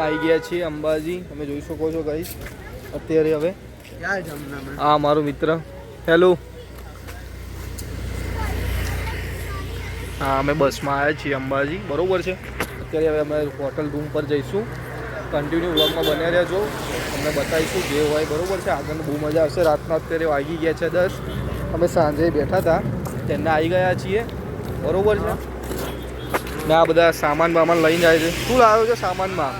આવી ગયા છીએ અંબાજી. તમે જોઈ શકો છો ગાઈસ અત્યારે. હવે હા મારો મિત્ર. હેલો. હા અમે બસમાં આવ્યા છીએ અંબાજી, બરોબર છે. અત્યારે હવે અમે હોટલ રૂમ પર જઈશું. કન્ટિન્યુ વ્લોગમાં બન્યા રહેજો, તમને બતાવીશું જે હોય, બરોબર છે. આગળ બહુ મજા આવશે. રાતના અત્યારે વાગી ગયા છે 10. અમે સાંજે બેઠા હતા તેને આવી ગયા છીએ, બરોબર છે. ને આ બધા સામાન બામાન લઈને જાય છે. શું લાવ્યો છે સામાનમાં?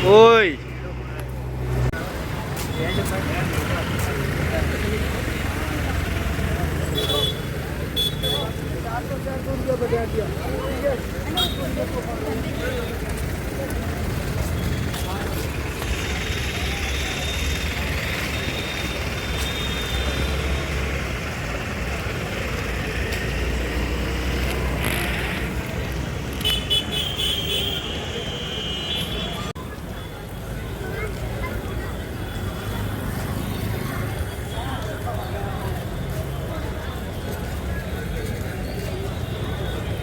ઓય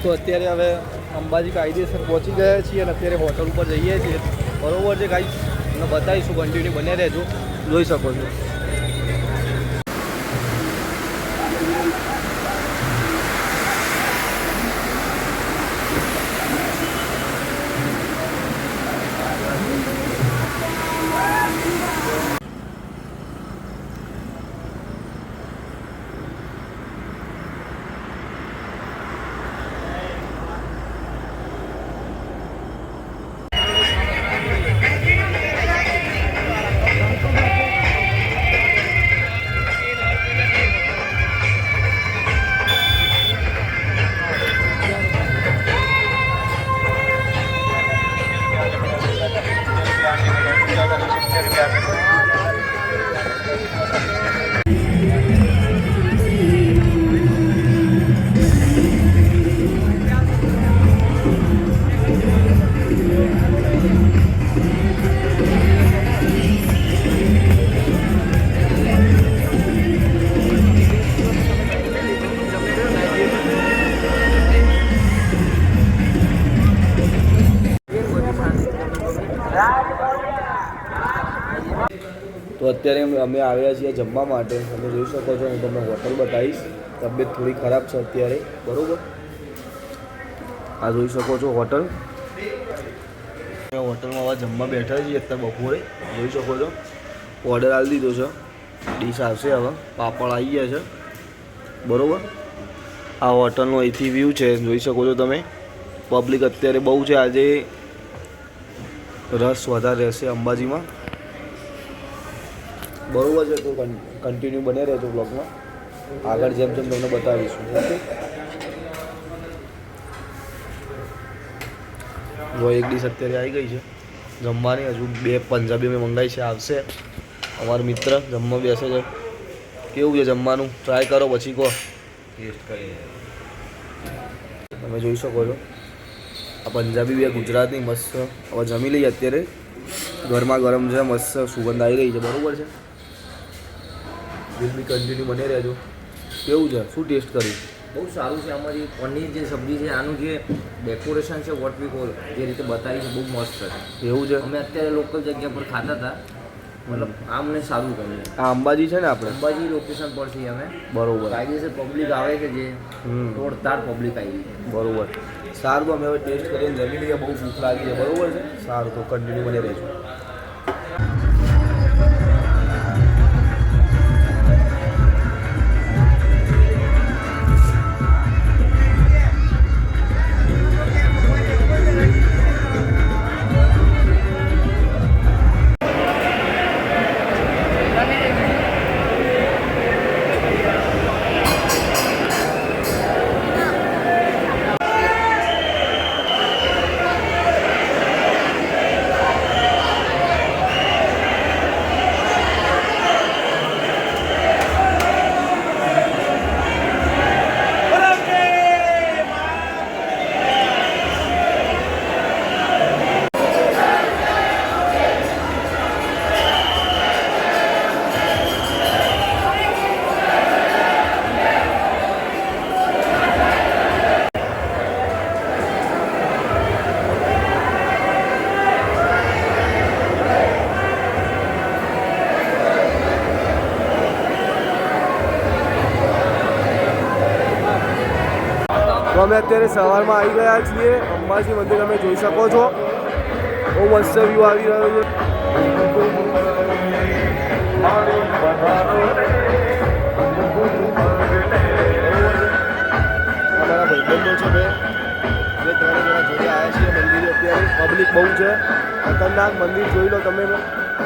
તો અત્યારે હવે અંબાજી કાયદેસર પહોંચી ગયા છીએ અને અત્યારે હોટલ ઉપર જઈએ છીએ, બરોબર છે ગાઈસ. તમને બતાવીશું, કન્ટિન્યુ બને રહેજો, જોઈ શકો છો. તો અત્યારે અમે આવ્યા છીએ જમવા માટે. તમે જોઈ શકો છો, હું તમને હોટલ બતાવીશ. તબિયત થોડી ખરાબ છે અત્યારે, બરાબર. આ જોઈ શકો છો હોટલ. હોટલમાં હવે જમવા બેઠા છીએ અત્યારે બપોરે. જોઈ શકો છો ઓર્ડર આપી દીધો છે, ડીશ આવશે હવે. પાપડ આવી ગયા છે, બરાબર. આ હોટલનો અહીંથી વ્યૂ છે, જોઈ શકો છો તમે. પબ્લિક અત્યારે બહુ છે આજે, રસ વધારે રહેશે અંબાજીમાં, બરોબર છે. તો કન્ટિન્યુ બને રહેજો બ્લોગમાં, આગળ જેમ જેમ તમને બતાવીશું. ઓકે. જો એક ડીશ અત્યારે આવી ગઈ છે જમવાની. હજુ 2 પંજાબી મેં મંગાવી છે, આવશે. અમારો મિત્ર જમવા બેસે છે. કેવું છે જમવાનું? ટ્રાય કરો પછી કહો, ટેસ્ટ કરીએ. તમે જોઈ શકો છો આ પંજાબી બી ગુજરાતની મસ્ત. હવે જમી લઈએ અત્યારે. ગરમા ગરમ છે, મસ્ત સુગંધ આવી રહી છે, બરાબર છે. બિલ બી કન્ટિન્યુ બને રહેજો. કેવું છે? શું ટેસ્ટ કર્યું? બહુ સારું છે. અમારી પનીર જે સબ્જી છે, આનું જે ડેકોરેશન છે, વોટ વી કોલ, જે રીતે બતાવી છે, બહુ મસ્ત છે. એવું છે? અમે અત્યારે લોકલ જગ્યા પર ખાતા હતા, મતલબ આમને સારું ગમ્યું. આ અંબાજી છે ને આપણે? અંબાજી લોકેશન પર છીએ અમે, બરોબર. કાયદેસર પબ્લિક આવે છે, જે તોડતાર પબ્લિક આવી છે, બરોબર. સારું, તો અમે હવે ટેસ્ટ કરીને જમી લઈએ. બહુ ભૂખ લાગી છે, બરોબર છે. સારું, તો કન્ટિન્યુ બને રહેજો. તો અમે અત્યારે સવારમાં આવી ગયા છીએ અંબાજી મંદિર. તમે જોઈ શકો છો બહુ મસ્ત વ્યૂ આવી રહ્યો છે. અમારા ભાઈબંધો છે બે ત્રણ જણા જોડે આવ્યા છીએ મંદિરે. અત્યારે પબ્લિક બહુ છે. ખતરનાક મંદિર જોઈ લો તમે,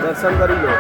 દર્શન કરી લો.